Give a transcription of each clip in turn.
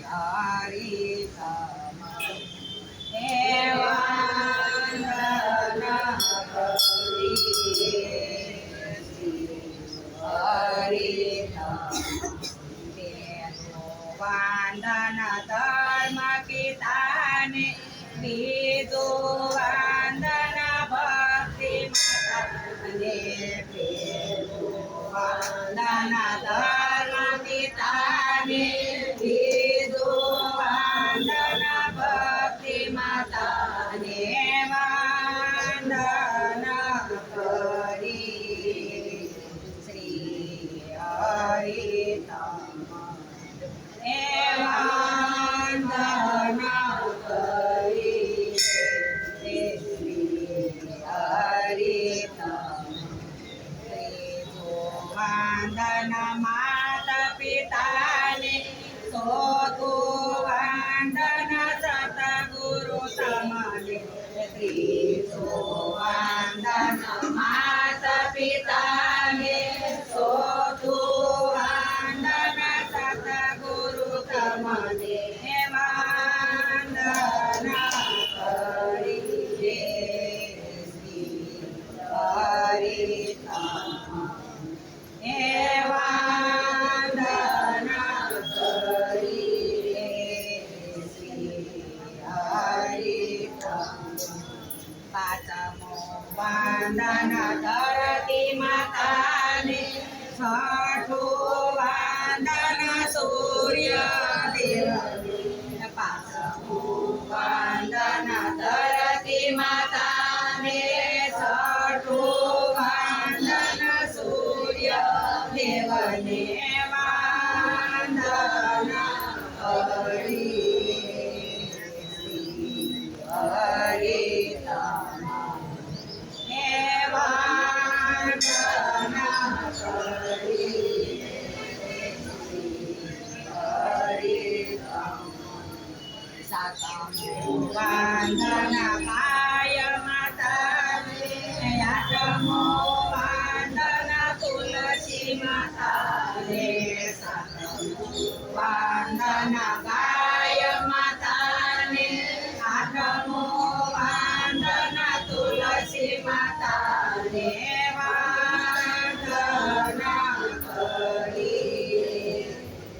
હરિતમ વંદના કરીએ વંદન ધર્મ પિતાને બીજું વંદન ભક્તિ માતાને વંદન ધર્મ પિતાને બીજું વંદન ભક્તિ માતાને વંદન કરી શ્રી હરિતમ વંદના કરી શ્રી હરિતમ વંદન માતા પિતાને સોતું વંદન સતગુરુ તમને વંદન માતા પિતાને સોતું વંદન સતગુરુ તમને વંદના કરીએ શ્રી હરિતમ વંદના કરીએ શ્રી હરિતમ પાંચમો વંદન ધરતી માતાને છઠ્ઠું વંદન સૂર્ય દેવને પાંચમું વંદન ધરતી માતાને છઠ્ઠું વંદન સૂર્ય દેવને વંદના કરીએ શ્રી હરિતમ વંદના કરીએ સાતમું વંદન કાય માતાને આઠમું વંદન તુલસી માતાને સાતમું વંદન ગાય માતાને આઠમું વંદન તુલસી માતાને વંદના કરીએ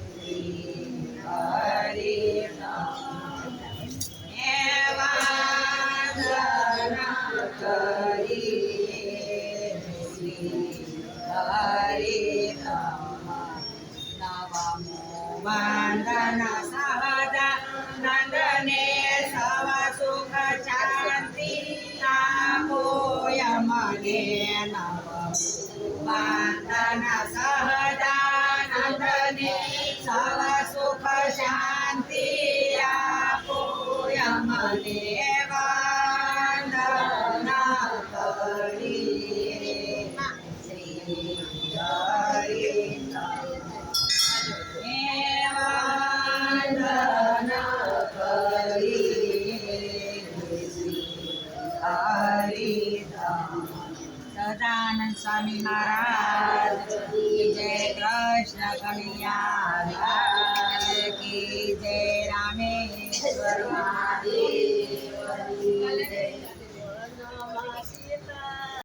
શ્રી હરિતમ વંદના કરીએ શ્રી હરિતમ નવમું વંદન સહજાનંદને સવ સુખ શાંતિ આપોય મને નવમું વંદન સહજાનંદને સવ સુખ શાંતિ આપોય મને વંદના કરીએ શ્રી હરિતમ વંદના કરીએ શ્રી હરિતમ સદાનંદ સ્વામી મહારાજ જય કૃષ્ણ કનૈયા કી જય રામેશ્વર મહાદેવ